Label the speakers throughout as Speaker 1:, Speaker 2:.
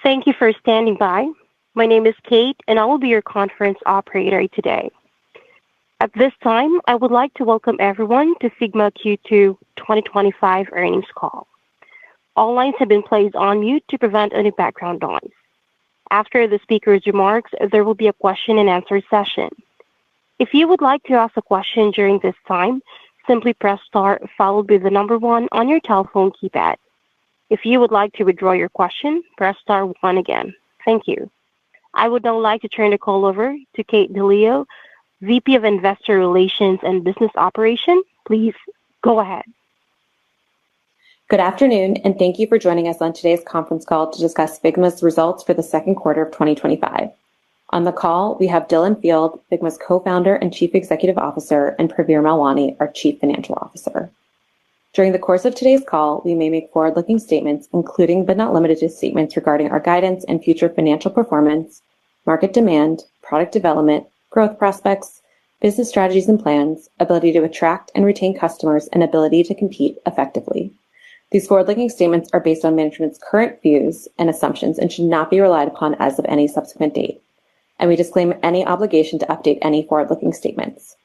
Speaker 1: Thank you for standing by. My name is Kate, and I will be your conference operator today. At this time, I would like to welcome everyone to Figma Q2 2025 earnings call. All lines have been placed on mute to prevent any background noise. After the speaker's remarks, there will be a question and answer session. If you would like to ask a question during this time, simply press star followed by the number 1 on your telephone keypad. If you would like to withdraw your question, press star 1 again. Thank you. I would now like to turn the call over to Kate DeLeo, VP of Investor Relations and Business Operations. Please go ahead.
Speaker 2: Good afternoon, and thank you for joining us on today's conference call to discuss Figma's results for the second quarter of 2025. On the call, we have Dylan Field, Figma's co-founder and Chief Executive Officer, and Praveer Melwani, our Chief Financial Officer. During the course of today's call, we may make forward-looking statements, including but not limited to statements regarding our guidance and future financial performance, market demand, product development, growth prospects, business strategies and plans, ability to attract and retain customers, and ability to compete effectively. These forward-looking statements are based on management's current views and assumptions and should not be relied upon as of any subsequent date, and we disclaim any obligation to update any forward-looking statements.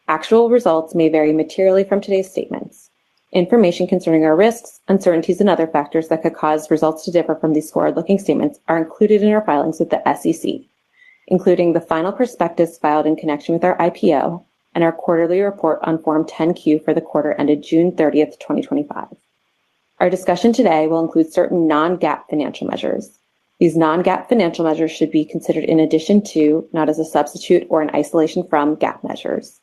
Speaker 2: Actual results may vary materially from today's statements. Information concerning our risks, uncertainties, and other factors that could cause results to differ from these forward-looking statements are included in our filings with the SEC, including the final prospectus filed in connection with our IPO and our quarterly report on Form 10-Q for the quarter ended June 30th, 2025. Our discussion today will include certain non-GAAP financial measures. These non-GAAP financial measures should be considered in addition to, not as a substitute or in isolation from, GAAP measures.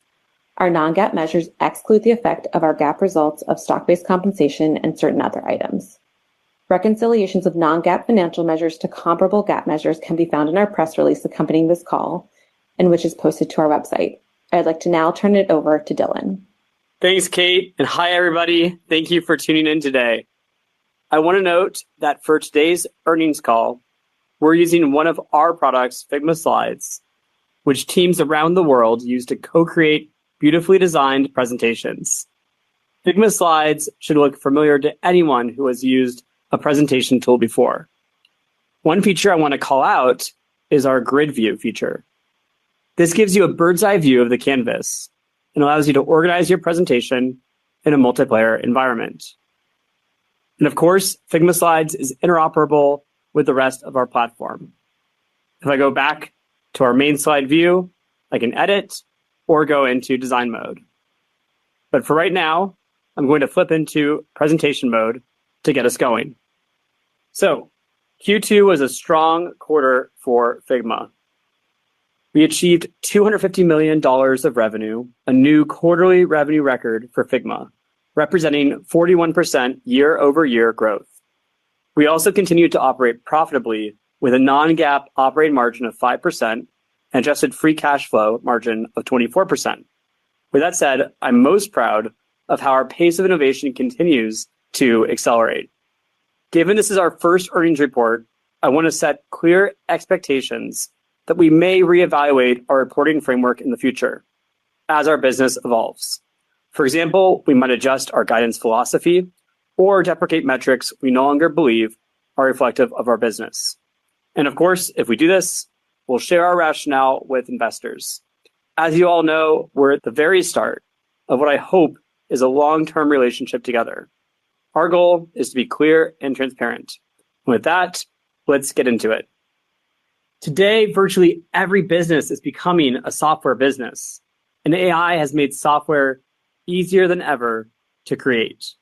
Speaker 2: Our non-GAAP measures exclude the effect of our GAAP results of stock-based compensation and certain other items. Reconciliations of non-GAAP financial measures to comparable GAAP measures can be found in our press release accompanying this call, and which is posted to our website. I'd like to now turn it over to Dylan.
Speaker 3: Thanks, Kate, and hi, everybody. Thank you for tuning in today. I want to note that for today's earnings call, we're using one of our products, Figma Slides, which teams around the world use to co-create beautifully designed presentations. Figma Slides should look familiar to anyone who has used a presentation tool before. One feature I want to call out is our grid view feature. This gives you a bird's eye view of the canvas and allows you to organize your presentation in a multiplayer environment. And of course, Figma Slides is interoperable with the rest of our platform. If I go back to our main slide view, I can edit or go into design mode. But for right now, I'm going to flip into presentation mode to get us going. So, Q2 was a strong quarter for Figma. We achieved $250 million of revenue, a new quarterly revenue record for Figma, representing 41% year-over-year growth. We also continued to operate profitably with a non-GAAP operating margin of 5% and adjusted free cash flow margin of 24%. With that said, I'm most proud of how our pace of innovation continues to accelerate. Given this is our first earnings report, I want to set clear expectations that we may reevaluate our reporting framework in the future as our business evolves. For example, we might adjust our guidance philosophy or deprecate metrics we no longer believe are reflective of our business. And of course, if we do this, we'll share our rationale with investors. As you all know, we're at the very start of what I hope is a long-term relationship together. Our goal is to be clear and transparent. And with that, let's get into it. Today, virtually every business is becoming a software business, and AI has made software easier than ever to create.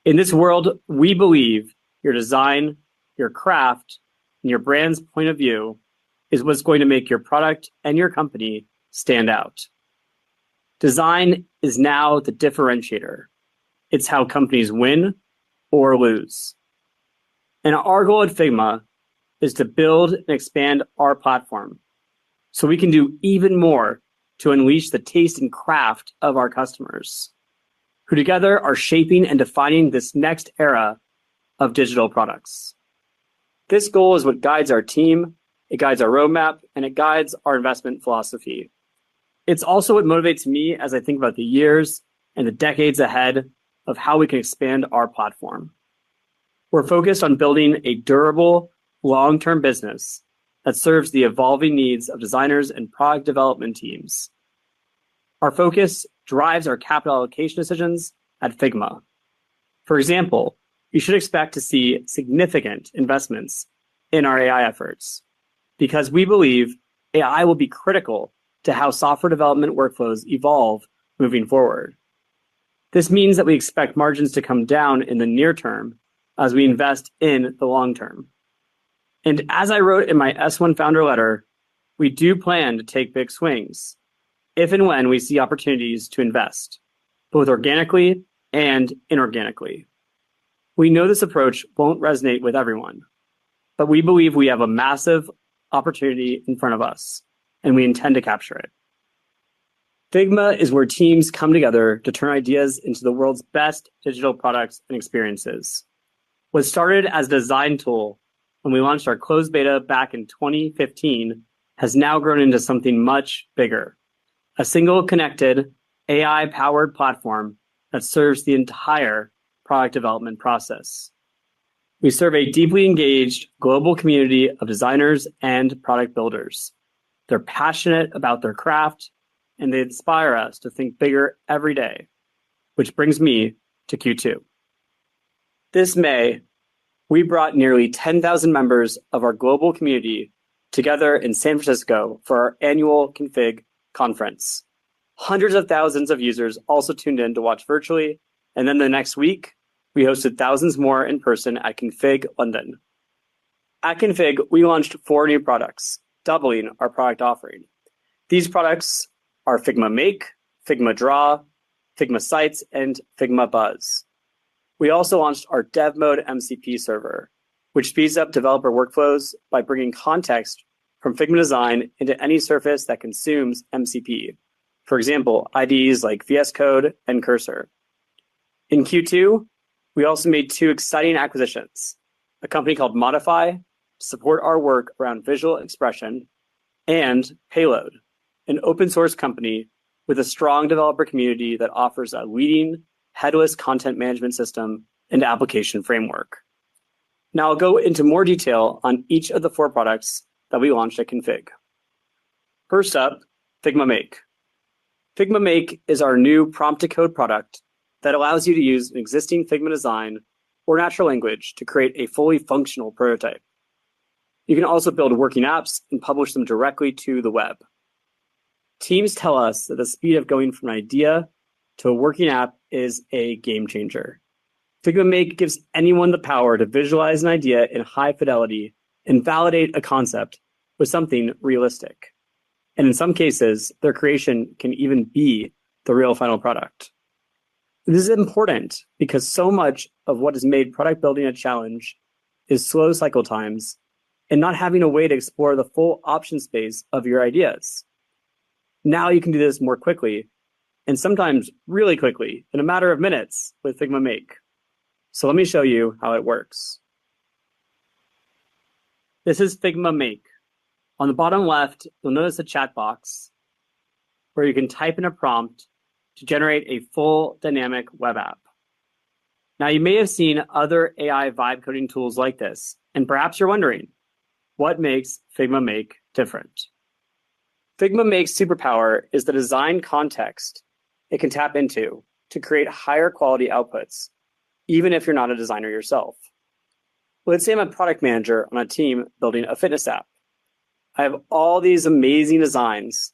Speaker 3: In this world, we believe your design, your craft, and your brand's point of view is what's going to make your product and your company stand out. Design is now the differentiator. It's how companies win or lose. And our goal at Figma is to build and expand our platform so we can do even more to unleash the taste and craft of our customers, who together are shaping and defining this next era of digital products. This goal is what guides our team, it guides our roadmap, and it guides our investment philosophy. It's also what motivates me as I think about the years and the decades ahead of how we can expand our platform. We're focused on building a durable, long-term business that serves the evolving needs of designers and product development teams. Our focus drives our capital allocation decisions at Figma. For example, you should expect to see significant investments in our AI efforts because we believe AI will be critical to how software development workflows evolve moving forward. This means that we expect margins to come down in the near term as we invest in the long term. And as I wrote in my S1 founder letter, we do plan to take big swings if and when we see opportunities to invest, both organically and inorganically. We know this approach won't resonate with everyone, but we believe we have a massive opportunity in front of us, and we intend to capture it. Figma is where teams come together to turn ideas into the world's best digital products and experiences. What started as a design tool when we launched our closed beta back in 2015 has now grown into something much bigger, a single connected AI-powered platform that serves the entire product development process. We serve a deeply engaged global community of designers and product builders. They're passionate about their craft, and they inspire us to think bigger every day, which brings me to Q2. This May, we brought nearly 10,000 members of our global community together in San Francisco for our annual Config conference. Hundreds of thousands of users also tuned in to watch virtually, and then the next week, we hosted thousands more in person at Config London. At Config, we launched 4 new products, doubling our product offering. These products are Figma Make, Figma Draw, Figma Sites, and Figma Buzz. We also launched our Dev Mode MCP server, which speeds up developer workflows by bringing context from Figma Design into any surface that consumes MCP. For example, IDEs like VS Code and Cursor. In Q2, we also made 2 exciting acquisitions, a company called Modify to support our work around visual expression, and Payload, an open source company with a strong developer community that offers a leading headless content management system and application framework. Now I'll go into more detail on each of the 4 products that we launched at Config. First up, Figma Make. Figma Make is our new prompt-to-code product that allows you to use an existing Figma design or natural language to create a fully functional prototype. You can also build working apps and publish them directly to the web. Teams tell us that the speed of going from an idea to a working app is a game changer. Figma Make gives anyone the power to visualize an idea in high fidelity and validate a concept with something realistic. And in some cases, their creation can even be the real final product. This is important because so much of what has made product building a challenge is slow cycle times and not having a way to explore the full option space of your ideas. Now you can do this more quickly, and sometimes really quickly, in a matter of minutes with Figma Make. So let me show you how it works. This is Figma Make. On the bottom left, you'll notice a chat box where you can type in a prompt to generate a full dynamic web app. Now, you may have seen other AI vibe coding tools like this, and perhaps you're wondering, what makes Figma Make different? Figma Make's superpower is the design context it can tap into to create higher quality outputs, even if you're not a designer yourself. Let's say I'm a product manager on a team building a fitness app. I have all these amazing designs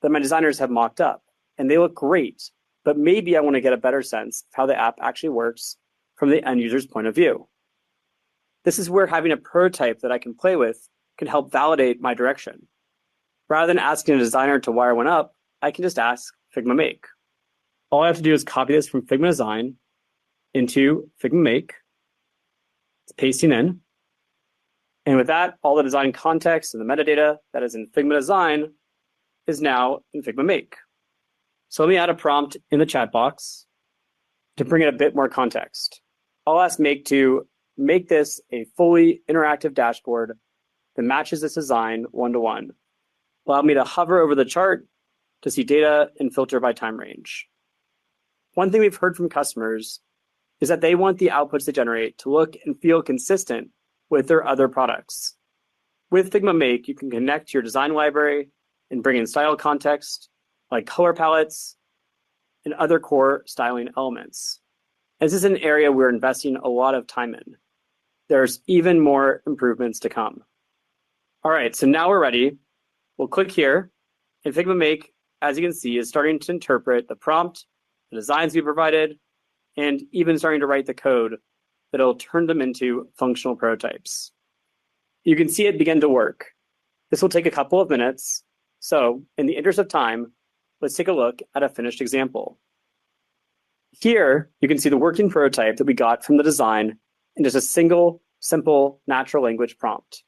Speaker 3: that my designers have mocked up, and they look great, but maybe I want to get a better sense of how the app actually works from the end user's point of view. This is where having a prototype that I can play with can help validate my direction. Rather than asking a designer to wire one up, I can just ask Figma Make. All I have to do is copy this from Figma Design into Figma Make. It's pasting in. And with that, all the design context and the metadata that is in Figma Design is now in Figma Make. So let me add a prompt in the chat box to bring in a bit more context. I'll ask Make to make this a fully interactive dashboard that matches this design one-to-one. Allow me to hover over the chart to see data and filter by time range. One thing we've heard from customers is that they want the outputs they generate to look and feel consistent with their other products. With Figma Make, you can connect to your design library and bring in style context, like color palettes and other core styling elements. This is an area we're investing a lot of time in. There's even more improvements to come. All right, so now we're ready. We'll click here, and Figma Make, as you can see, is starting to interpret the prompt, the designs we provided, and even starting to write the code that'll turn them into functional prototypes. You can see it begin to work. This will take a couple of minutes. So in the interest of time, let's take a look at a finished example. Here, you can see the working prototype that we got from the design in just a single, simple, natural language prompt.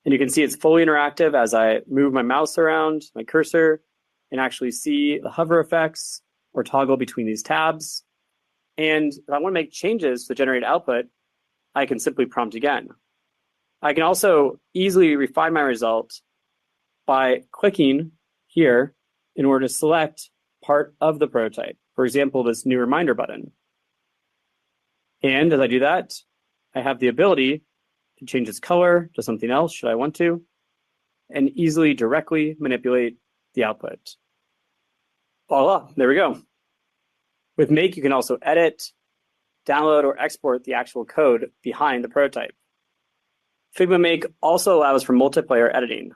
Speaker 3: And you can see it's fully interactive as I move my mouse around, my cursor, and actually see the hover effects or toggle between these tabs. And if I want to make changes to the generated output, I can simply prompt again. I can also easily refine my result by clicking here in order to select part of the prototype. For example, this new reminder button. And as I do that, I have the ability to change its color to something else, should I want to, and easily directly manipulate the output. Voila, there we go. With Make, you can also edit, download, or export the actual code behind the prototype. Figma Make also allows for multiplayer editing,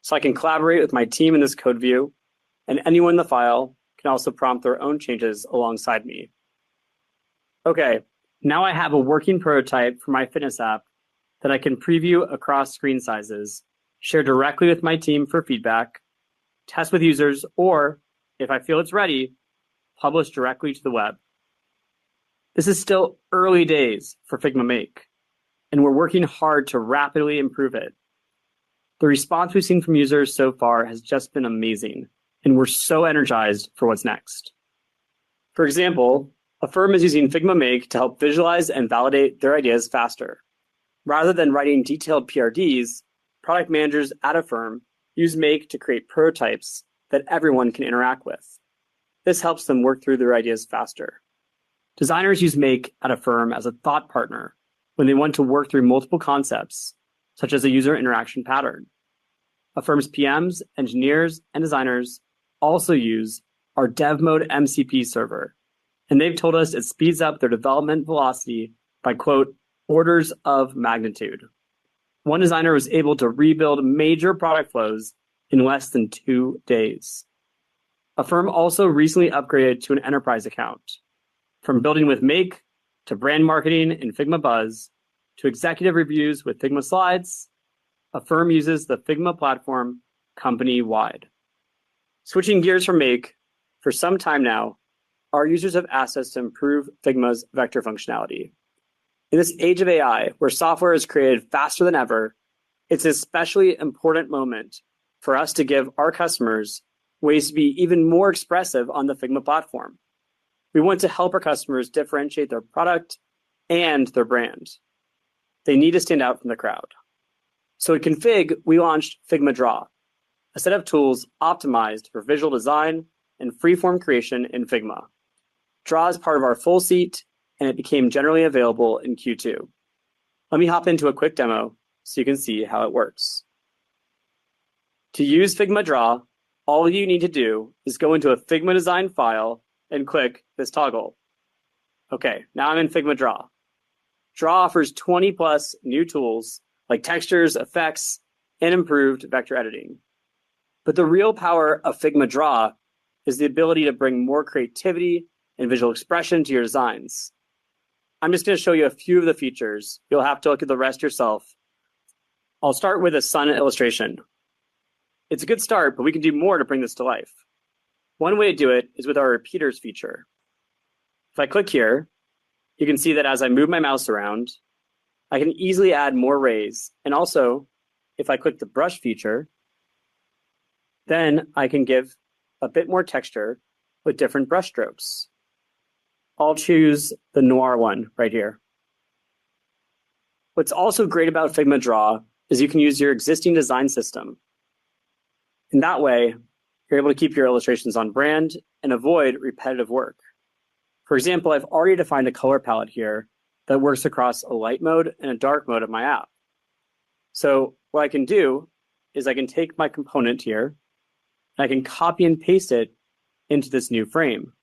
Speaker 3: so I can collaborate with my team in this code view, and anyone in the file can also prompt their own changes alongside me. Okay, now I have a working prototype for my fitness app that I can preview across screen sizes, share directly with my team for feedback, test with users, or, if I feel it's ready, publish directly to the web. This is still early days for Figma Make, and we're working hard to rapidly improve it. The response we've seen from users so far has just been amazing, and we're so energized for what's next. For example, a firm is using Figma Make to help visualize and validate their ideas faster. Rather than writing detailed PRDs, product managers at a firm use Make to create prototypes that everyone can interact with. This helps them work through their ideas faster. Designers use Make at a firm as a thought partner when they want to work through multiple concepts, such as a user interaction pattern. A firm's PMs, engineers, and designers also use our Dev Mode MCP server, and they've told us it speeds up their development velocity by, quote, orders of magnitude. One designer was able to rebuild major product flows in less than 2 days. A firm also recently upgraded to an enterprise account. From building with Make, to brand marketing in Figma Buzz, to executive reviews with Figma Slides, a firm uses the Figma platform company-wide. Switching gears from Make, for some time now, our users have asked us to improve Figma's vector functionality. In this age of AI, where software is created faster than ever, it's an especially important moment for us to give our customers ways to be even more expressive on the Figma platform. We want to help our customers differentiate their product and their brand. They need to stand out from the crowd. So at Config, we launched Figma Draw, a set of tools optimized for visual design and freeform creation in Figma. Draw is part of our full suite, and it became generally available in Q2. Let me hop into a quick demo so you can see how it works. To use Figma Draw, all you need to do is go into a Figma design file and click this toggle. Okay, now I'm in Figma Draw. Draw offers 20 plus new tools like textures, effects, and improved vector editing. But the real power of Figma Draw is the ability to bring more creativity and visual expression to your designs. I'm just going to show you a few of the features. You'll have to look at the rest yourself. I'll start with a sun illustration. It's a good start, but we can do more to bring this to life. One way to do it is with our repeaters feature. If I click here, you can see that as I move my mouse around, I can easily add more rays. And also, if I click the brush feature, then I can give a bit more texture with different brush strokes. I'll choose the noir one right here. What's also great about Figma Draw is you can use your existing design system. In that way, you're able to keep your illustrations on brand and avoid repetitive work. For example, I've already defined a color palette here that works across a light mode and a dark mode of my app. So what I can do is I can take my component here and I can copy and paste it into this new frame.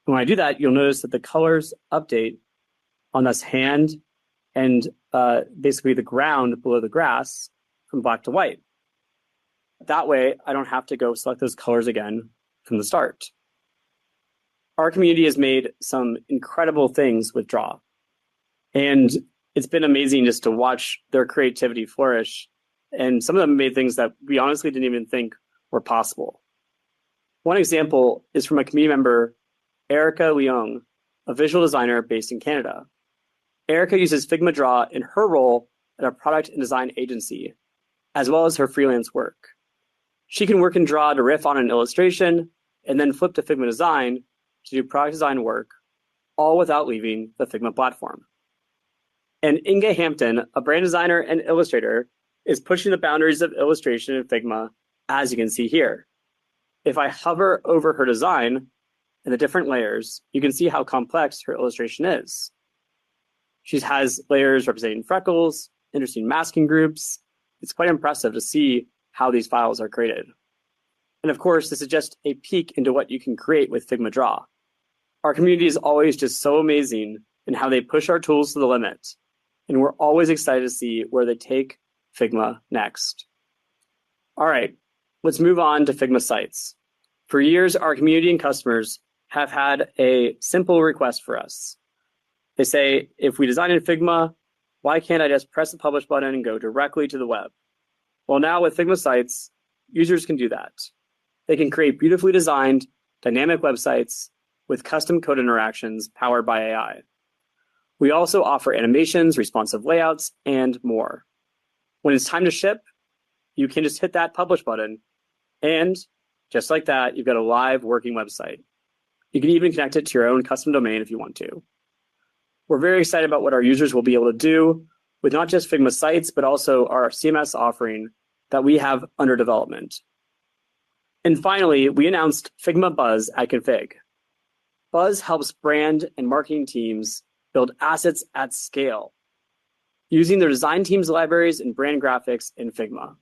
Speaker 3: When I do that, you'll notice that the colors update on this hand and basically the ground below the grass from black to white. That way, I don't have to go select those colors again from the start. Our community has made some incredible things with Draw. And it's been amazing just to watch their creativity flourish. And some of them made things that we honestly didn't even think were possible. One example is from a community member, Erica Leung, a visual designer based in Canada. Erica uses Figma Draw in her role at a product and design agency, as well as her freelance work. She can work in Draw to riff on an illustration and then flip to Figma Design to do product design work, all without leaving the Figma platform. And Inga Hampton, a brand designer and illustrator, is pushing the boundaries of illustration in Figma, as you can see here. If I hover over her design and the different layers, you can see how complex her illustration is. She has layers representing freckles, interesting masking groups. It's quite impressive to see how these files are created. And of course, this is just a peek into what you can create with Figma Draw. Our community is always just so amazing in how they push our tools to the limit. And we're always excited to see where they take Figma next. All right, let's move on to Figma Sites. For years, our community and customers have had a simple request for us. They say, if we design in Figma, why can't I just press the publish button and go directly to the web? Well, now with Figma Sites, users can do that. They can create beautifully designed, dynamic websites with custom code interactions powered by AI. We also offer animations, responsive layouts, and more. When it's time to ship, you can just hit that publish button, and just like that, you've got a live working website. You can even connect it to your own custom domain if you want to. We're very excited about what our users will be able to do with not just Figma Sites, but also our CMS offering that we have under development. And finally, we announced Figma Buzz at Config. Buzz helps brand and marketing teams build assets at scale using their design team's libraries and brand graphics in Figma.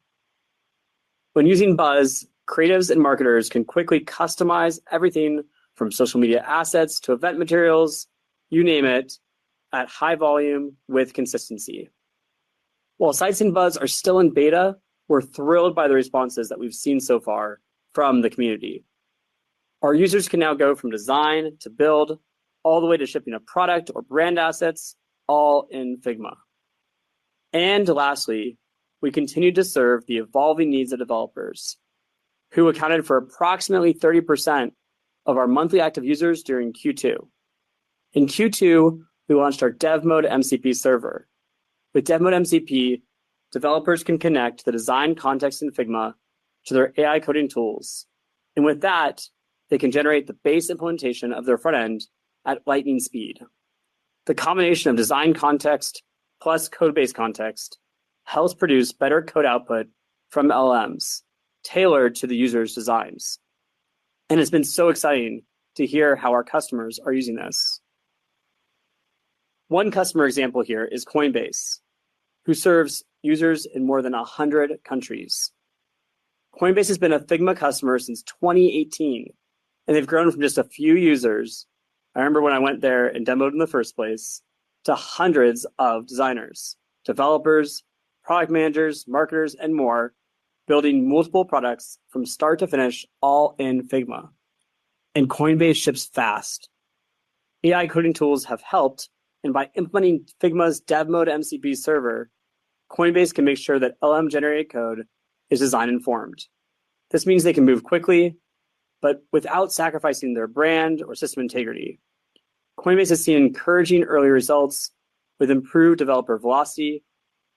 Speaker 3: When using Buzz, creatives and marketers can quickly customize everything from social media assets to event materials, you name it, at high volume with consistency. While Sites in Buzz are still in beta, we're thrilled by the responses that we've seen so far from the community. Our users can now go from design to build, all the way to shipping a product or brand assets, all in Figma. And lastly, we continue to serve the evolving needs of developers, who accounted for approximately 30% of our monthly active users during Q2. In Q2, we launched our Dev Mode MCP server. With Dev Mode MCP, developers can connect the design context in Figma to their AI coding tools. And with that, they can generate the base implementation of their front end at lightning speed. The combination of design context plus code-based context helps produce better code output from LLMs, tailored to the user's designs. And it's been so exciting to hear how our customers are using this. One customer example here is Coinbase, who serves users in more than 100 countries. Coinbase has been a Figma customer since 2018, and they've grown from just a few users, I remember when I went there and demoed in the first place, to hundreds of designers, developers, product managers, marketers, and more, building multiple products from start to finish, all in Figma. And Coinbase ships fast. AI coding tools have helped, and by implementing Figma's Dev Mode MCP server, Coinbase can make sure that LM-generated code is design-informed. This means they can move quickly, but without sacrificing their brand or system integrity. Coinbase has seen encouraging early results with improved developer velocity,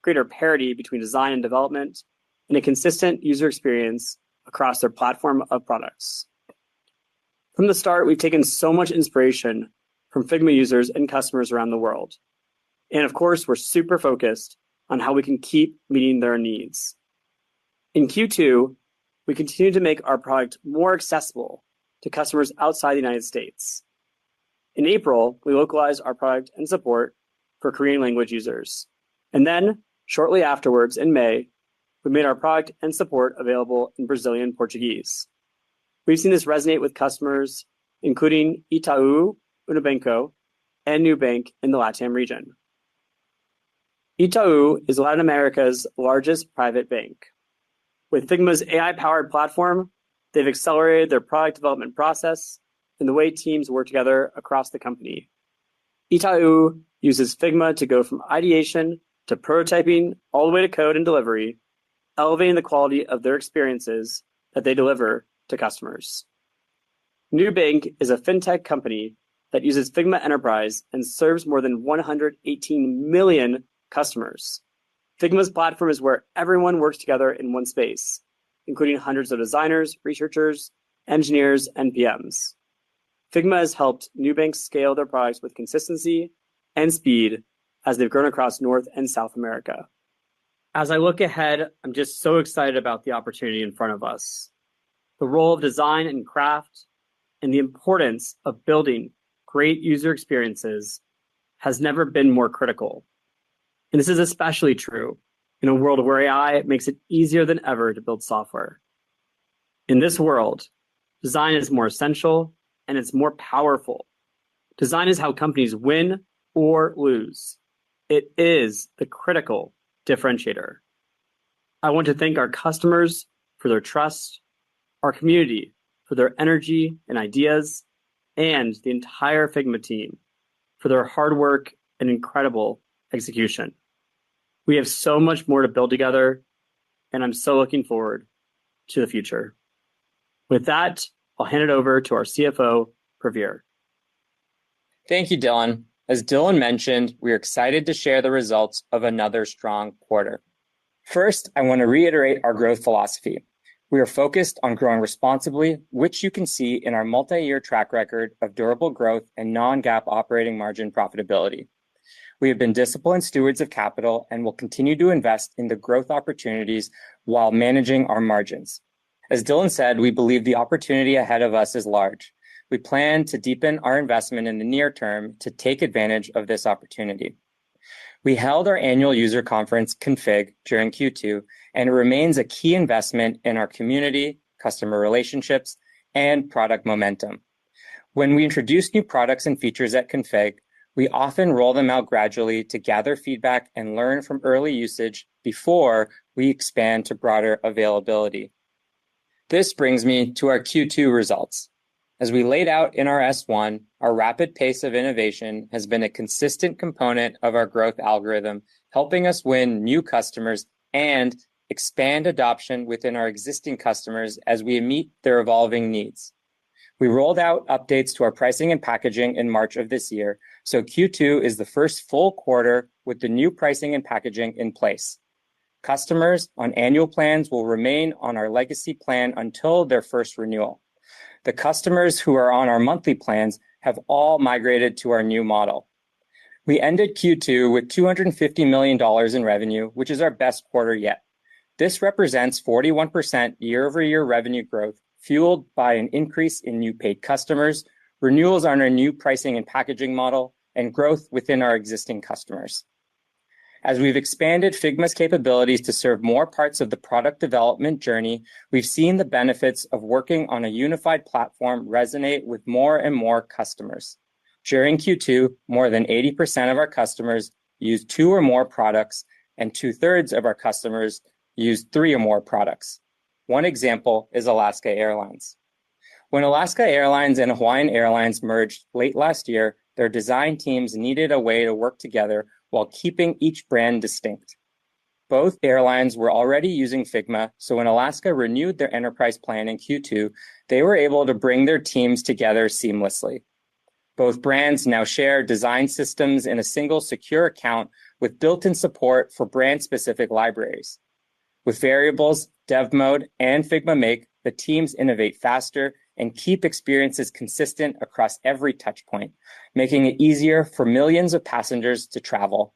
Speaker 3: greater parity between design and development, and a consistent user experience across their platform of products. From the start, we've taken so much inspiration from Figma users and customers around the world. And of course, we're super focused on how we can keep meeting their needs. In Q2, we continue to make our product more accessible to customers outside the United States. In April, we localized our product and support for Korean language users. And then, shortly afterwards, in May, we made our product and support available in Brazilian Portuguese. We've seen this resonate with customers, including Itaú Unibanco and Nubank in the LATAM region. Itaú is Latin America's largest private bank. With Figma's AI-powered platform, they've accelerated their product development process and the way teams work together across the company. Itaú uses Figma to go from ideation to prototyping all the way to code and delivery, elevating the quality of their experiences that they deliver to customers. Nubank is a fintech company that uses Figma Enterprise and serves more than 118 million customers. Figma's platform is where everyone works together in one space, including hundreds of designers, researchers, engineers, and PMs. Figma has helped Nubank scale their products with consistency and speed as they've grown across North and South America. As I look ahead, I'm just so excited about the opportunity in front of us. The role of design and craft and the importance of building great user experiences has never been more critical. And this is especially true in a world where AI makes it easier than ever to build software. In this world, design is more essential and it's more powerful. Design is how companies win or lose. It is the critical differentiator. I want to thank our customers for their trust, our community for their energy and ideas, and the entire Figma team for their hard work and incredible execution. We have so much more to build together, and I'm so looking forward to the future. With that, I'll hand it over to our CFO, Pravir.
Speaker 4: Thank you, Dylan. As Dylan mentioned, we are excited to share the results of another strong quarter. First, I want to reiterate our growth philosophy. We are focused on growing responsibly, which you can see in our multi-year track record of durable growth and non-GAAP operating margin profitability. We have been disciplined stewards of capital and will continue to invest in the growth opportunities while managing our margins. As Dylan said, we believe the opportunity ahead of us is large. We plan to deepen our investment in the near term to take advantage of this opportunity. We held our annual user conference, Config, during Q2, and it remains a key investment in our community, customer relationships, and product momentum. When we introduce new products and features at Config, we often roll them out gradually to gather feedback and learn from early usage before we expand to broader availability. This brings me to our Q2 results. As we laid out in our S1, our rapid pace of innovation has been a consistent component of our growth algorithm, helping us win new customers and expand adoption within our existing customers as we meet their evolving needs. We rolled out updates to our pricing and packaging in March of this year, so Q2 is the first full quarter with the new pricing and packaging in place. Customers on annual plans will remain on our legacy plan until their first renewal. The customers who are on our monthly plans have all migrated to our new model. We ended Q2 with $250 million in revenue, which is our best quarter yet. This represents 41% year-over-year revenue growth, fueled by an increase in new paid customers, renewals on our new pricing and packaging model, and growth within our existing customers. As we've expanded Figma's capabilities to serve more parts of the product development journey, we've seen the benefits of working on a unified platform resonate with more and more customers. During Q2, more than 80% of our customers used 2 or more products, and 2/3 of our customers used 3 or more products. One example is Alaska Airlines. When Alaska Airlines and Hawaiian Airlines merged late last year, their design teams needed a way to work together while keeping each brand distinct. Both airlines were already using Figma, so when Alaska renewed their enterprise plan in Q2, they were able to bring their teams together seamlessly. Both brands now share design systems in a single secure account with built-in support for brand-specific libraries. With variables, dev mode, and Figma Make, the teams innovate faster and keep experiences consistent across every touchpoint, making it easier for millions of passengers to travel.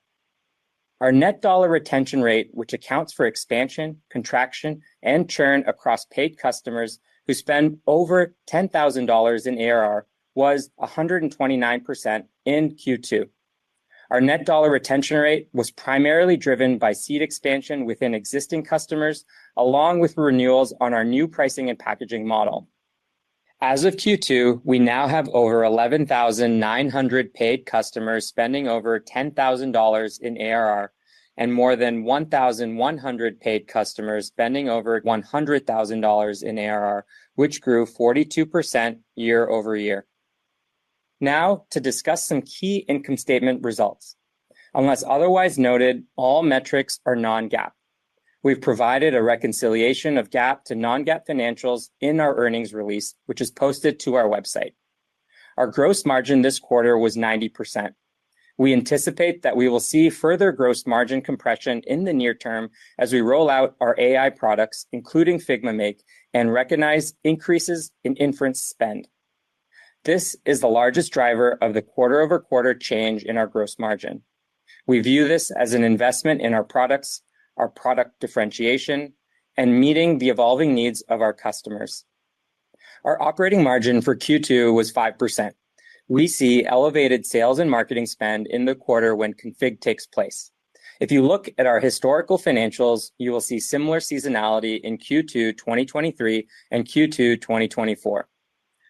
Speaker 4: Our net dollar retention rate, which accounts for expansion, contraction, and churn across paid customers who spend over $10,000 in ARR, was 129% in Q2. Our net dollar retention rate was primarily driven by seat expansion within existing customers, along with renewals on our new pricing and packaging model. As of Q2, we now have over 11,900 paid customers spending over $10,000 in ARR and more than 1,100 paid customers spending over $100,000 in ARR, which grew 42% year over year. Now, to discuss some key income statement results. Unless otherwise noted, all metrics are non-GAAP. We've provided a reconciliation of GAAP to non-GAAP financials in our earnings release, which is posted to our website. Our gross margin this quarter was 90%. We anticipate that we will see further gross margin compression in the near term as we roll out our AI products, including Figma Make, and recognize increases in inference spend. This is the largest driver of the quarter-over-quarter change in our gross margin. We view this as an investment in our products, our product differentiation, and meeting the evolving needs of our customers. Our operating margin for Q2 was 5%. We see elevated sales and marketing spend in the quarter when config takes place. If you look at our historical financials, you will see similar seasonality in Q2 2023 and Q2 2024.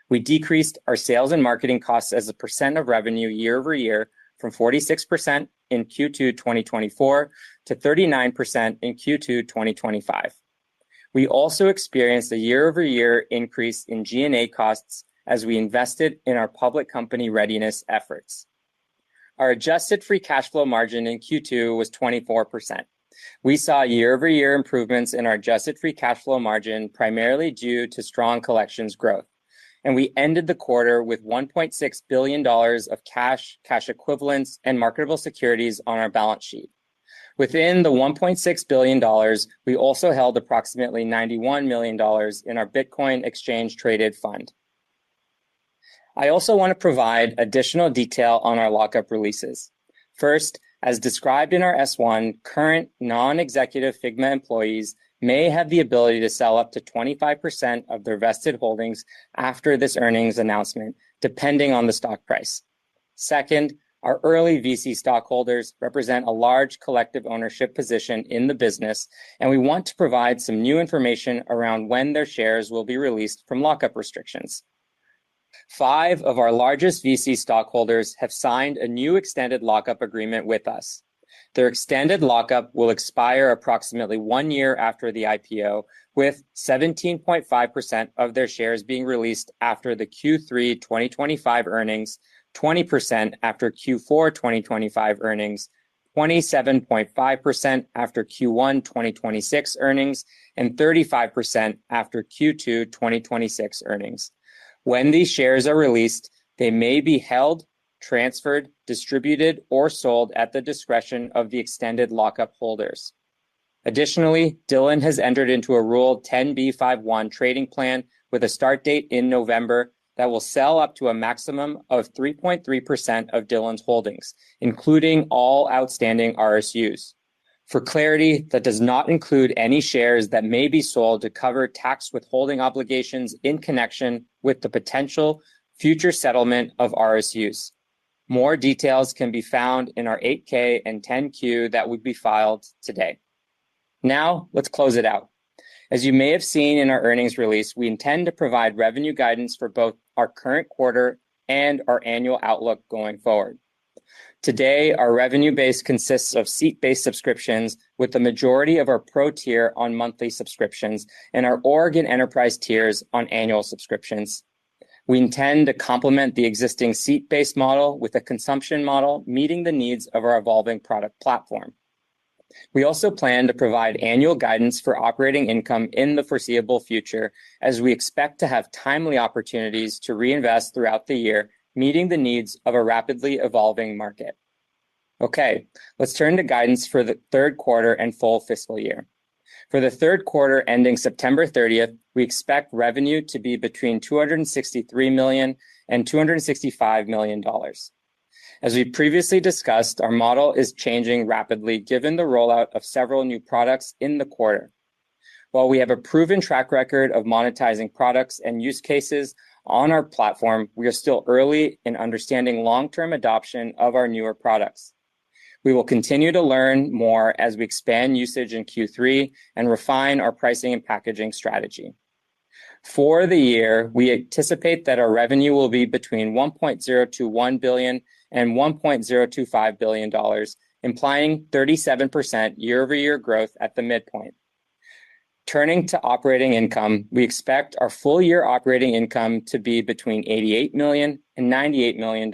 Speaker 4: We decreased our sales and marketing costs as a percent of revenue year over year from 46% in Q2 2024 to 39% in Q2 2025. We also experienced a year-over-year increase in G&A costs as we invested in our public company readiness efforts. Our adjusted free cash flow margin in Q2 was 24%. We saw year-over-year improvements in our adjusted free cash flow margin primarily due to strong collections growth. And we ended the quarter with $1.6 billion of cash, cash equivalents, and marketable securities on our balance sheet. Within the $1.6 billion, we also held approximately $91 million in our Bitcoin exchange traded fund. I also want to provide additional detail on our lockup releases. First, as described in our S1, current non-executive Figma employees may have the ability to sell up to 25% of their vested holdings after this earnings announcement, depending on the stock price. Second, our early VC stockholders represent a large collective ownership position in the business, and we want to provide some new information around when their shares will be released from lockup restrictions. 5 of our largest VC stockholders have signed a new extended lockup agreement with us. Their extended lockup will expire approximately 1 year after the IPO, with 17.5% of their shares being released after the Q3 2025 earnings, 20% after Q4 2025 earnings, 27.5% after Q1 2026 earnings, and 35% after Q2 2026 earnings. When these shares are released, they may be held, transferred, distributed, or sold at the discretion of the extended lockup holders. Additionally, Dylan has entered into a Rule 10b5-1 trading plan with a start date in November that will sell up to a maximum of 3.3% of Dylan's holdings, including all outstanding RSUs. For clarity, that does not include any shares that may be sold to cover tax withholding obligations in connection with the potential future settlement of RSUs. More details can be found in our 8K and 10Q that would be filed today. Now, let's close it out. As you may have seen in our earnings release, we intend to provide revenue guidance for both our current quarter and our annual outlook going forward. Today, our revenue base consists of seat-based subscriptions, with the majority of our Pro tier on monthly subscriptions and our Org and Enterprise tiers on annual subscriptions. We intend to complement the existing seat-based model with a consumption model meeting the needs of our evolving product platform. We also plan to provide annual guidance for operating income in the foreseeable future, as we expect to have timely opportunities to reinvest throughout the year, meeting the needs of a rapidly evolving market. Okay, let's turn to guidance for the third quarter and full fiscal year. For the third quarter ending September 30th, we expect revenue to be between $263 million and $265 million. As we previously discussed, our model is changing rapidly given the rollout of several new products in the quarter. While we have a proven track record of monetizing products and use cases on our platform, we are still early in understanding long-term adoption of our newer products. We will continue to learn more as we expand usage in Q3 and refine our pricing and packaging strategy. For the year, we anticipate that our revenue will be between $1.021 billion and $1.025 billion, implying 37% year-over-year growth at the midpoint. Turning to operating income, we expect our full-year operating income to be between $88 million and $98 million.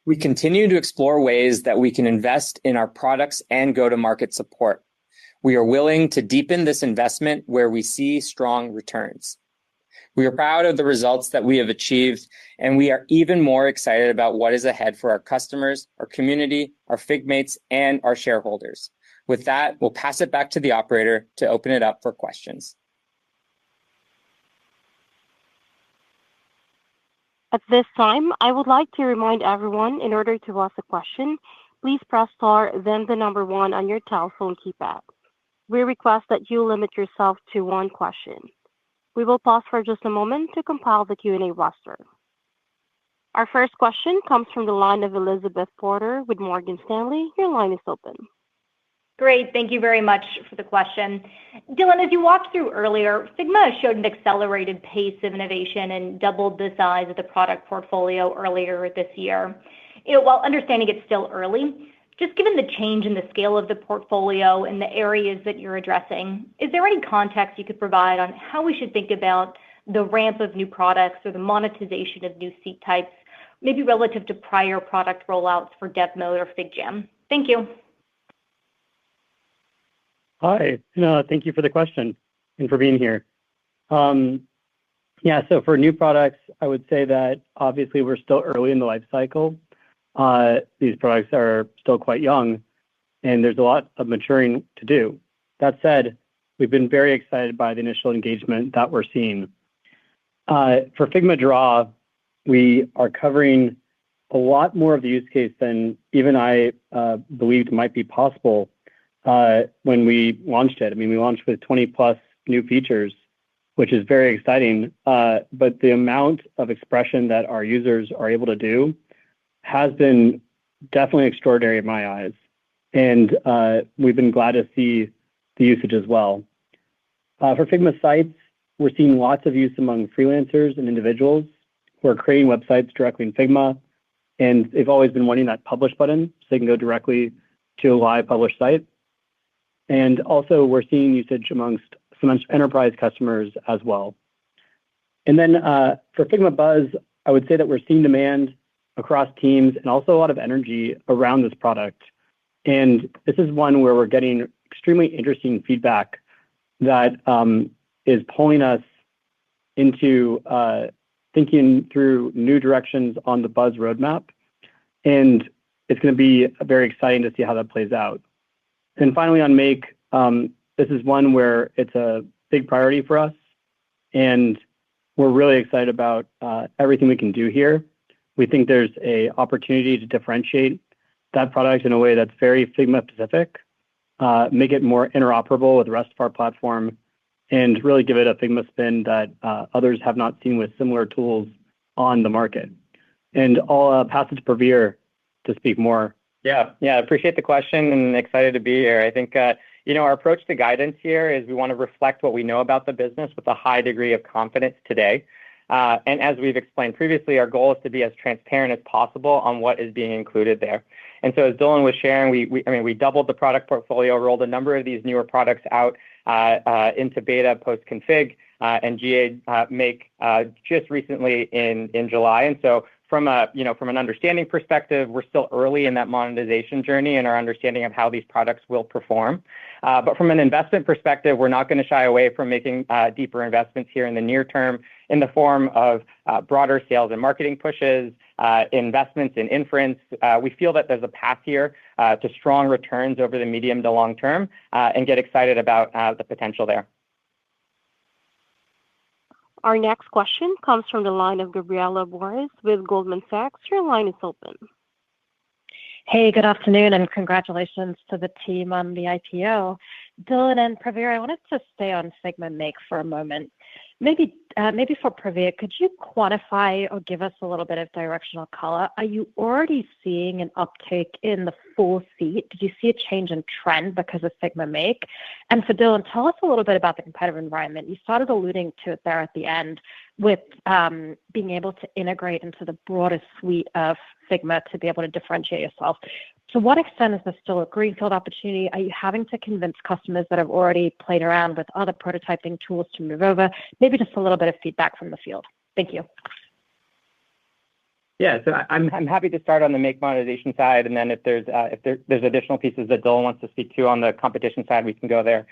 Speaker 4: We continue to explore ways that we can invest in our products and go-to-market support. We are willing to deepen this investment where we see strong returns. We are proud of the results that we have achieved, and we are even more excited about what is ahead for our customers, our community, our Figmates, and our shareholders. With that, we'll pass it back to the operator to open it up for questions.
Speaker 1: At this time, I would like to remind everyone, in order to ask a question, please press star, then the number 1 on your telephone keypad. We request that you limit yourself to one question. We will pause for just a moment to compile the Q&A roster. Our first question comes from the line of Elizabeth Porter with Morgan Stanley. Your line is open.
Speaker 5: Great. Thank you very much for the question. Dylan, as you walked through earlier, Figma showed an accelerated pace of innovation and doubled the size of the product portfolio earlier this year. While understanding it's still early, just given the change in the scale of the portfolio and the areas that you're addressing, is there any context you could provide on how we should think about the ramp of new products or the monetization of new seat types, maybe relative to prior product rollouts for Dev Mode or FigJam? Thank you.
Speaker 6: Hi, thank you for the question and for being here. So for new products, I would say that obviously we're still early in the life cycle. These products are still quite young, and there's a lot of maturing to do. That said, we've been very excited by the initial engagement that we're seeing. For Figma Draw, we are covering a lot more of the use case than even I believed might be possible when we launched it. I mean, we launched with 20 plus new features, which is very exciting. But the amount of expression that our users are able to do has been definitely extraordinary in my eyes. And we've been glad to see the usage as well. For Figma Sites, we're seeing lots of use among freelancers and individuals who are creating websites directly in Figma. And they've always been wanting that publish button so they can go directly to a live published site. And also we're seeing usage amongst some enterprise customers as well. And then for Figma Buzz, I would say that we're seeing demand across teams and also a lot of energy around this product. And this is one where we're getting extremely interesting feedback that is pulling us into thinking through new directions on the Buzz roadmap. And it's going to be very exciting to see how that plays out. And finally on Make, this is one where it's a big priority for us. And we're really excited about everything we can do here. We think there's an opportunity to differentiate that product in a way that's very Figma specific, make it more interoperable with the rest of our platform, and really give it a Figma spin that others have not seen with similar tools on the market. And I'll pass it to Praveer to speak more.
Speaker 4: Yeah, appreciate the question and excited to be here. I think, our approach to guidance here is we want to reflect what we know about the business with a high degree of confidence today. And as we've explained previously, our goal is to be as transparent as possible on what is being included there. And so as Dylan was sharing, we doubled the product portfolio, rolled a number of these newer products out into beta post-config and GA Make just recently in July. And so from an understanding perspective, we're still early in that monetization journey and our understanding of how these products will perform. But from an investment perspective, we're not going to shy away from making deeper investments here in the near term in the form of broader sales and marketing pushes, investments in inference. We feel that there's a path here to strong returns over the medium to long term and get excited about the potential there.
Speaker 1: Our next question comes from the line of Gabriela Borges with Goldman Sachs. Your line is open.
Speaker 7: Hey, good afternoon, and congratulations to the team on the IPO. Dylan and Praveer, I wanted to stay on Figma Make for a moment. Maybe for Praveer, could you quantify or give us a little bit of directional color? Are you already seeing an uptick in the full seat? Did you see a change in trend because of Figma Make? And for Dylan, tell us a little bit about the competitive environment. You started alluding to it there at the end with being able to integrate into the broadest suite of Figma to be able to differentiate yourself. To what extent is this still a greenfield opportunity? Are you having to convince customers that have already played around with other prototyping tools to move over? Maybe just a little bit of feedback from the field. Thank you.
Speaker 8: Yeah, so I'm happy to start on the Make monetization side, and then if there's additional pieces that Dylan wants to speak to on the competition side, we can go there.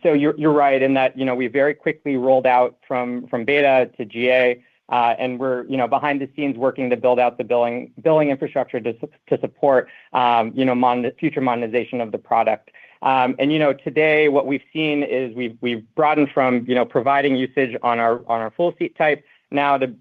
Speaker 8: So you're right in that we very quickly rolled out from beta to GA. And we're behind the scenes working to build out the billing infrastructure to support future monetization of the product. And today what we've seen is we've broadened from providing usage on our full seat type now to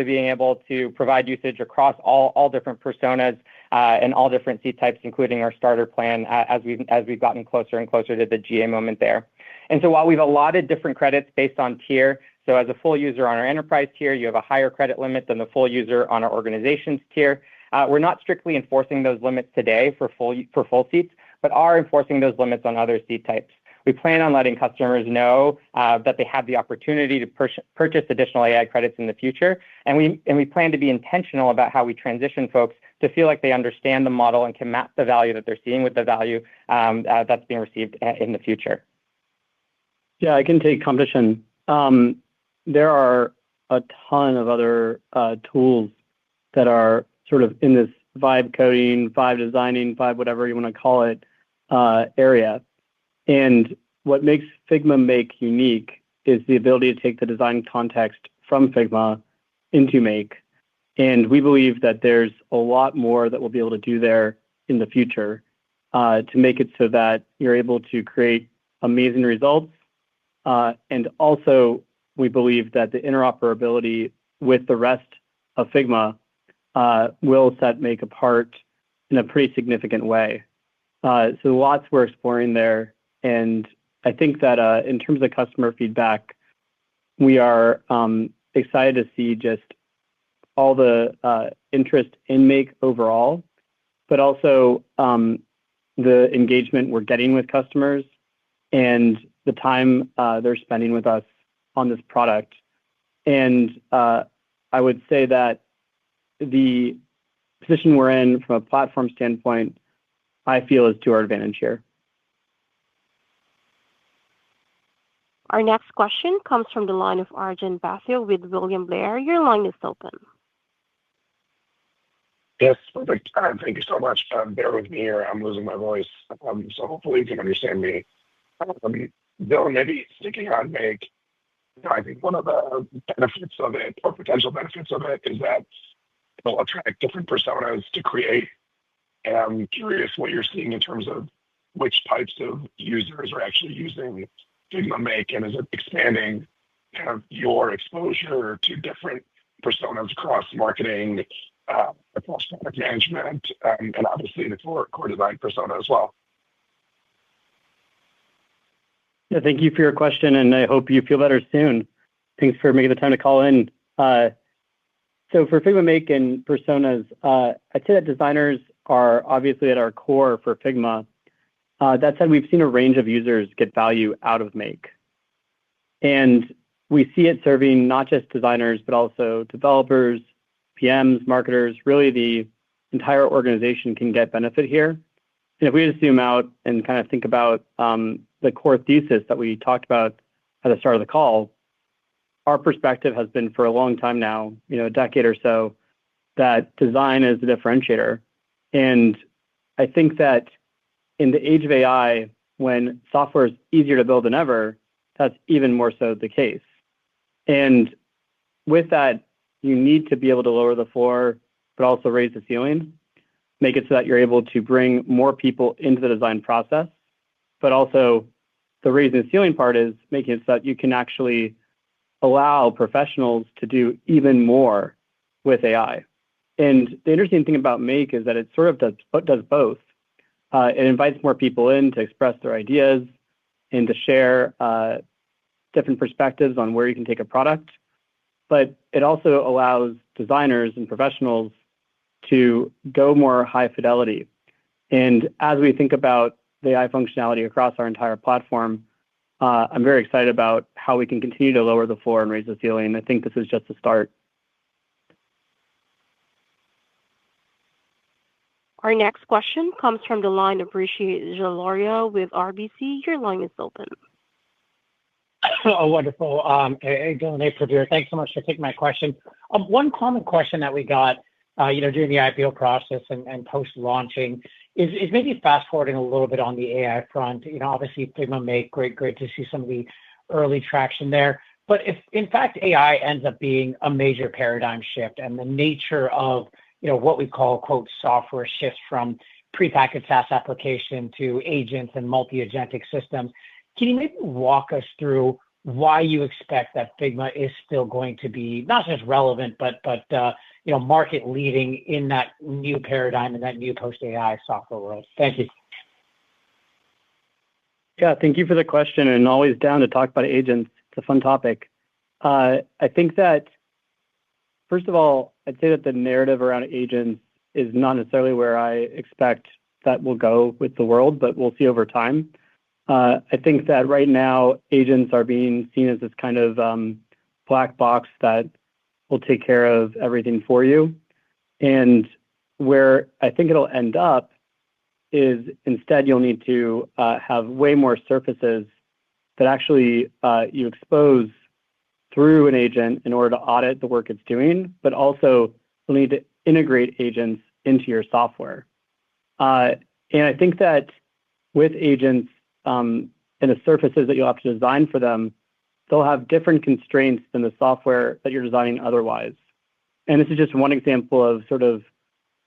Speaker 8: being able to provide usage across all different personas and all different seat types, including our starter plan as we've gotten closer and closer to the GA moment there. And so while we've allotted different credits based on tier. So as a full user on our enterprise tier, you have a higher credit limit than the full user on our organizations tier. We're not strictly enforcing those limits today for full seats, but are enforcing those limits on other seat types. We plan on letting customers know that they have the opportunity to purchase additional AI credits in the future, and we plan to be intentional about how we transition folks to feel like they understand the model and can map the value that they're seeing with the value that's being received in the future.
Speaker 6: Yeah, I can take competition. There are a ton of other tools that are sort of in this vibe coding, vibe designing, vibe whatever you want to call it area. And what makes Figma Make unique is the ability to take the design context from Figma into Make. And we believe that there's a lot more that we'll be able to do there in the future to make it so that you're able to create amazing results. And also, we believe that the interoperability with the rest of Figma will set Make apart in a pretty significant way. So lots we're exploring there. And I think that in terms of customer feedback, we are excited to see just all the interest in Make overall, but also the engagement we're getting with customers and the time they're spending with us on this product. And I would say that the position we're in from a platform standpoint, I feel is to our advantage here.
Speaker 1: Our next question comes from the line of Arjun Bhatia with William Blair. Your line is open.
Speaker 9: Yes, perfect. Thank you so much. Bear with me here. I'm losing my voice. So hopefully you can understand me. Dylan, maybe sticking on Make, I think one of the benefits of it or potential benefits of it is that it'll attract different personas to create. And I'm curious what you're seeing in terms of which types of users are actually using Figma Make, and is it expanding kind of your exposure to different personas across marketing, across product management, and obviously the core design persona as well?
Speaker 6: Yeah, thank you for your question, and I hope you feel better soon. Thanks for making the time to call in. So for Figma Make and personas, I'd say that designers are obviously at our core for Figma. That said, we've seen a range of users get value out of Make. And we see it serving not just designers, but also developers, PMs, marketers. Really, the entire organization can get benefit here. And if we just zoom out and kind of think about the core thesis that we talked about at the start of the call, our perspective has been for a long time now, a decade or so, that design is the differentiator. And I think that in the age of AI, when software is easier to build than ever, that's even more so the case. And with that, you need to be able to lower the floor, but also raise the ceiling, make it so that you're able to bring more people into the design process. But also, the raising the ceiling part is making it so that you can actually allow professionals to do even more with AI. And the interesting thing about Make is that it sort of does both. It invites more people in to express their ideas and to share different perspectives on where you can take a product, but it also allows designers and professionals to go more high fidelity. And as we think about the AI functionality across our entire platform, I'm very excited about how we can continue to lower the floor and raise the ceiling. I think this is just the start.
Speaker 1: Our next question comes from the line of Rishi Jaluria with RBC. Your line is open.
Speaker 10: Oh, wonderful. Hey, Dylan, hey, Praveer. Thanks so much for taking my question. One common question that we got, during the IPO process and post-launching is maybe fast-forwarding a little bit on the AI front. Obviously, Figma Make, great to see some of the early traction there. But if, in fact, AI ends up being a major paradigm shift and the nature of what we call, quote, software shifts from prepackaged SaaS application to agents and multi-agentic systems, can you maybe walk us through why you expect that Figma is still going to be not just relevant, but market leading in that new paradigm and that new post-AI software world? Thank you.
Speaker 6: Yeah, thank you for the question, and always down to talk about agents. It's a fun topic. I think that, first of all, I'd say that the narrative around agents is not necessarily where I expect that will go with the world, but we'll see over time. I think that right now, agents are being seen as this kind of black box that will take care of everything for you. And where I think it'll end up is instead you'll need to have way more surfaces that actually you expose through an agent in order to audit the work it's doing, but also you'll need to integrate agents into your software. And I think that with agents and the surfaces that you'll have to design for them, they'll have different constraints than the software that you're designing otherwise. And this is just one example of sort of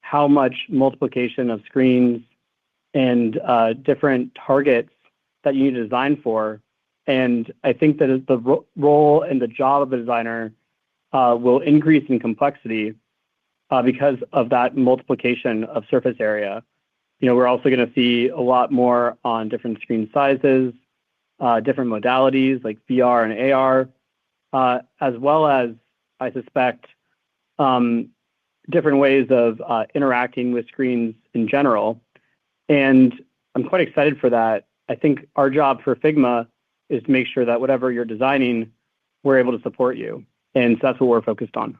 Speaker 6: how much multiplication of screens and different targets that you need to design for. And I think that the role and the job of a designer will increase in complexity because of that multiplication of surface area. We're also going to see a lot more on different screen sizes, different modalities like VR and AR, as well as, I suspect, different ways of interacting with screens in general. And I'm quite excited for that. I think our job for Figma is to make sure that whatever you're designing, we're able to support you. And so that's what we're focused on.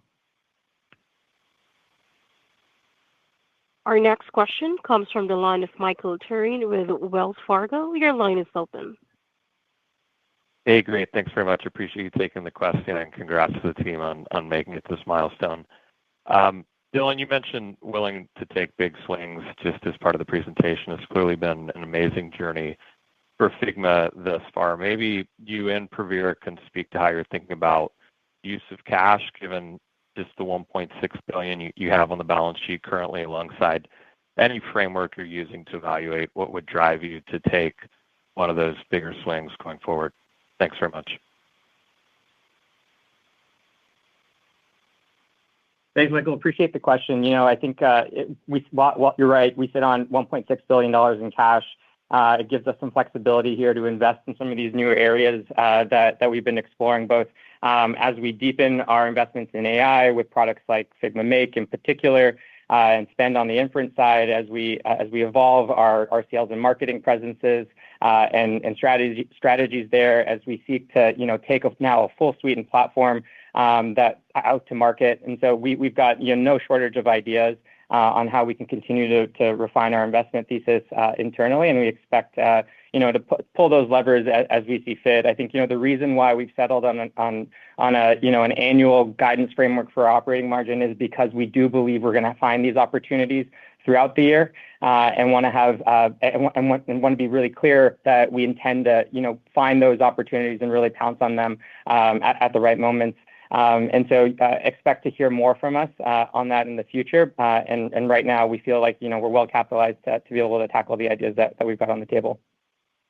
Speaker 1: Our next question comes from the line of Michael Turrin with Wells Fargo. Your line is open.
Speaker 11: Hey, great. Thanks very much. Appreciate you taking the question, and congrats to the team on making it this milestone. Dylan, you mentioned willing to take big swings just as part of the presentation. It's clearly been an amazing journey for Figma thus far. Maybe you and Praveer can speak to how you're thinking about use of cash, given just the $1.6 billion you have on the balance sheet currently, alongside any framework you're using to evaluate what would drive you to take one of those bigger swings going forward. Thanks very much.
Speaker 8: Thanks, Michael. Appreciate the question. I think you're right. We sit on $1.6 billion in cash. It gives us some flexibility here to invest in some of these newer areas that we've been exploring, both as we deepen our investments in AI with products like Figma Make in particular, and spend on the inference side as we evolve our sales and marketing presences and strategies there as we seek to take now a full suite and platform that out to market. And so we've got no shortage of ideas on how we can continue to refine our investment thesis internally, and we expect to pull those levers as we see fit. I think the reason why we've settled on an annual guidance framework for operating margin is because we do believe we're going to find these opportunities throughout the year, and want to be really clear that we intend to find those opportunities and really pounce on them at the right moments. And so expect to hear more from us on that in the future. And right now we feel like we're well capitalized to be able to tackle the ideas that we've got on the table.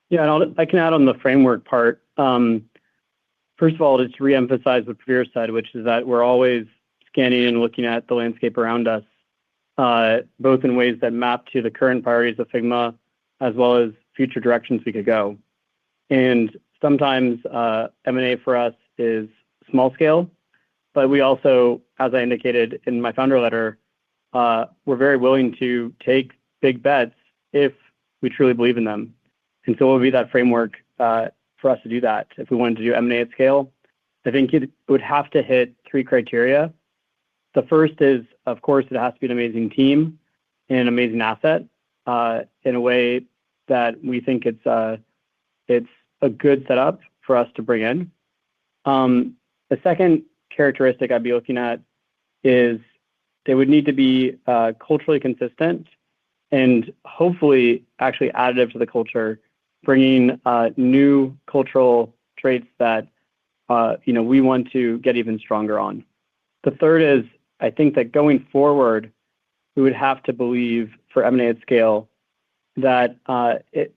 Speaker 6: Yeah, and I can add on the framework part. First of all, just reemphasize what Praveer said, which is that we're always scanning and looking at the landscape around us, both in ways that map to the current priorities of Figma, as well as future directions we could go. And sometimes M&A for us is small scale, but we also, as I indicated in my founder letter, we're very willing to take big bets if we truly believe in them. And so what would be that framework for us to do that? If we wanted to do M&A at scale, I think it would have to hit 3 criteria. The first is, of course, it has to be an amazing team and an amazing asset in a way that we think it's a good setup for us to bring in. The second characteristic I'd be looking at is they would need to be culturally consistent and hopefully actually additive to the culture, bringing new cultural traits that we want to get even stronger on. The third is, I think that going forward, we would have to believe for M&A at scale that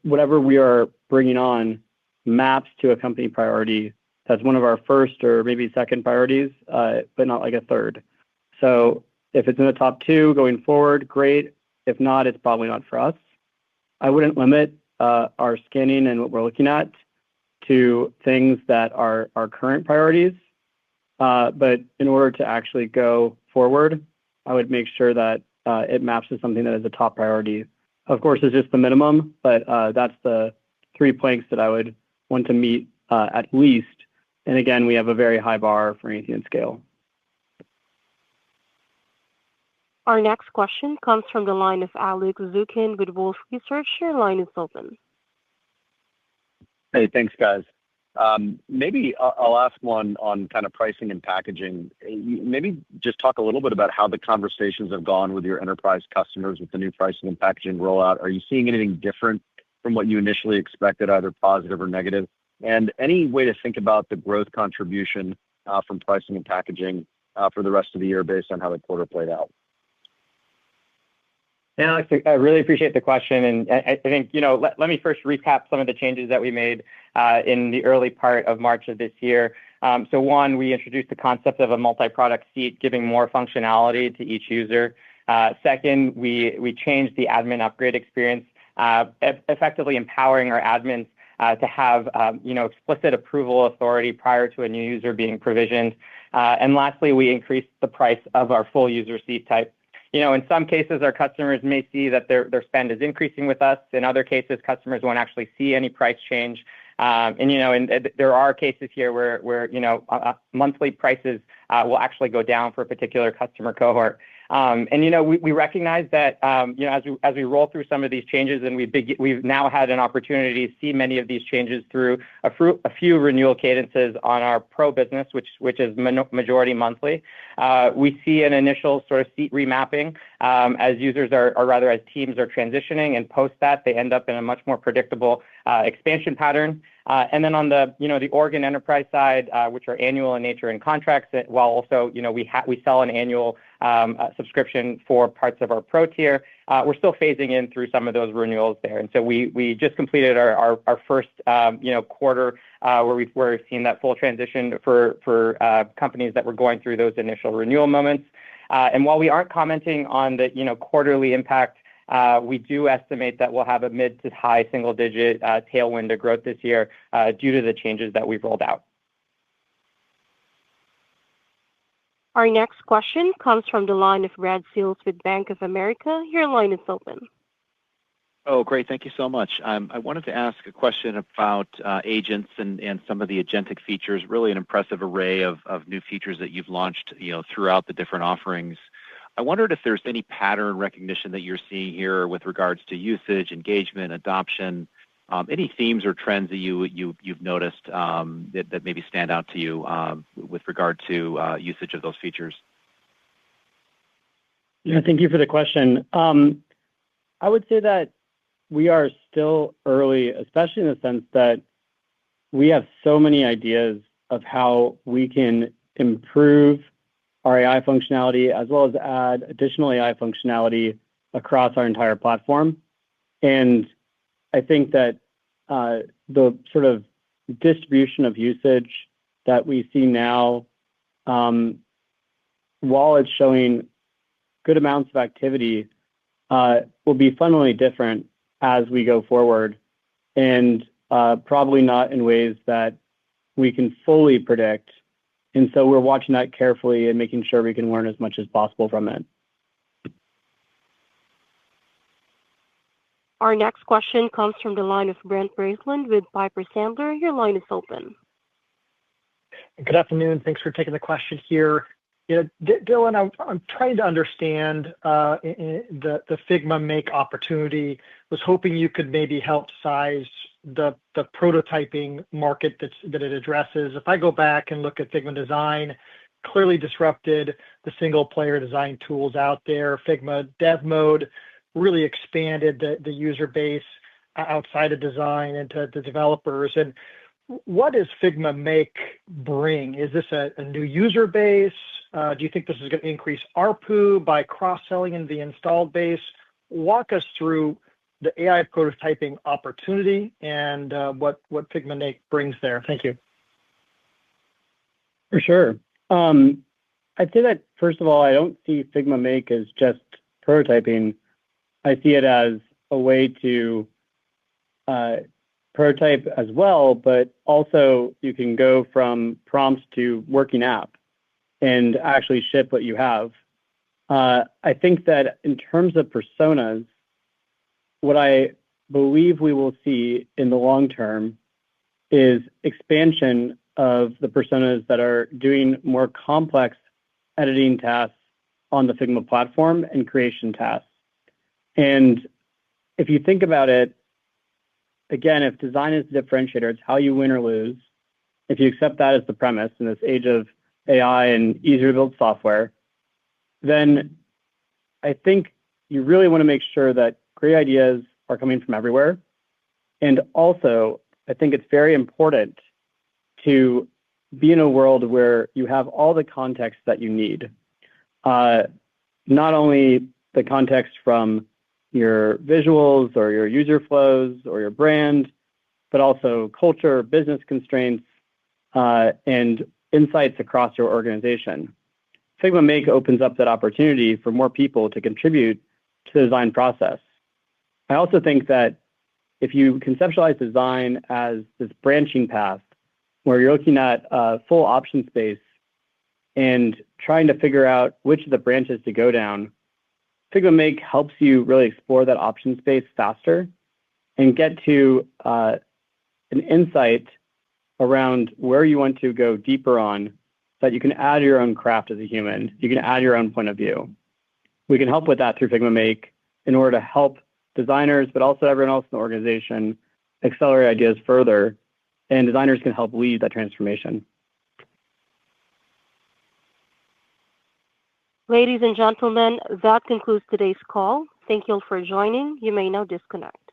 Speaker 6: whatever we are bringing on maps to a company priority that's one of our first or maybe second priorities, but not like a third. So if it's in the top 2 going forward, great. If not, it's probably not for us. I wouldn't limit our scanning and what we're looking at to things that are our current priorities. But in order to actually go forward, I would make sure that it maps to something that is a top priority. Of course, it's just the minimum, but that's the 3 planks that I would want to meet at least. And again, we have a very high bar for anything at scale.
Speaker 1: Our next question comes from the line of Alex Zukin with Wolfe Research. Your line is open.
Speaker 12: Hey, thanks, guys. Maybe I'll ask one on kind of pricing and packaging. Maybe just talk a little bit about how the conversations have gone with your enterprise customers with the new pricing and packaging rollout. Are you seeing anything different from what you initially expected, either positive or negative? And any way to think about the growth contribution from pricing and packaging for the rest of the year based on how the quarter played out?
Speaker 8: Yeah, Alex, I really appreciate the question. And I think, let me first recap some of the changes that we made in the early part of March of this year. So one, we introduced the concept of a multi-product seat, giving more functionality to each user. Second, we changed the admin upgrade experience, effectively empowering our admins to have explicit approval authority prior to a new user being provisioned. And lastly, we increased the price of our full user seat type. In some cases, our customers may see that their spend is increasing with us. In other cases, customers won't actually see any price change. And there are cases here where monthly prices will actually go down for a particular customer cohort. We recognize that as we roll through some of these changes, and we've now had an opportunity to see many of these changes through a few renewal cadences on our Pro business, which is majority monthly. We see an initial sort of seat remapping as users or rather as teams are transitioning, and post that they end up in a much more predictable expansion pattern. And then on the org and enterprise side, which are annual in nature and contracts, while also we sell an annual subscription for parts of our Pro tier, we're still phasing in through some of those renewals there. And so we just completed our first quarter where we've seen that full transition for companies that were going through those initial renewal moments. And while we aren't commenting on the quarterly impact, we do estimate that we'll have a mid to high single-digit tailwind to growth this year due to the changes that we've rolled out.
Speaker 1: Our next question comes from the line of Brad Sills with Bank of America. Your line is open.
Speaker 13: Oh, great. Thank you so much. I wanted to ask a question about agents and some of the agentic features, really an impressive array of new features that you've launched throughout the different offerings. I wondered if there's any pattern recognition that you're seeing here with regards to usage, engagement, adoption, any themes or trends that you've noticed that maybe stand out to you with regard to usage of those features?
Speaker 6: Yeah, thank you for the question. I would say that we are still early, especially in the sense that we have so many ideas of how we can improve our AI functionality as well as add additional AI functionality across our entire platform. And I think that the sort of distribution of usage that we see now, while it's showing good amounts of activity, will be fundamentally different as we go forward. And probably not in ways that we can fully predict. And so we're watching that carefully and making sure we can learn as much as possible from it.
Speaker 1: Our next question comes from the line of Brent Braceland with Piper Sandler. Your line is open.
Speaker 14: Good afternoon. Thanks for taking the question here. Dylan, I'm trying to understand the Figma Make opportunity. Was hoping you could maybe help size the prototyping market that it addresses. If I go back and look at Figma Design, clearly disrupted the single-player design tools out there. Figma Dev Mode really expanded the user base outside of design into the developers. And what does Figma Make bring? Is this a new user base? Do you think this is going to increase ARPU by cross-selling in the installed base? Walk us through the AI prototyping opportunity and what Figma Make brings there. Thank you.
Speaker 6: For sure. I'd say that, first of all, I don't see Figma Make as just prototyping. I see it as a way to prototype as well, but also you can go from prompts to working app and actually ship what you have. I think that in terms of personas, what I believe we will see in the long term is expansion of the personas that are doing more complex editing tasks on the Figma platform and creation tasks. And if you think about it, again, if design is the differentiator, it's how you win or lose. If you accept that as the premise in this age of AI and easier to build software, then I think you really want to make sure that great ideas are coming from everywhere. And also, I think it's very important to be in a world where you have all the context that you need. Not only the context from your visuals or your user flows or your brand, but also culture, business constraints, and insights across your organization. Figma Make opens up that opportunity for more people to contribute to the design process. I also think that if you conceptualize design as this branching path where you're looking at full option space and trying to figure out which of the branches to go down, Figma Make helps you really explore that option space faster and get to an insight around where you want to go deeper on, so that you can add your own craft as a human. You can add your own point of view. We can help with that through Figma Make in order to help designers, but also everyone else in the organization accelerate ideas further, and designers can help lead that transformation.
Speaker 1: Ladies and gentlemen, that concludes today's call. Thank you all for joining. You may now disconnect.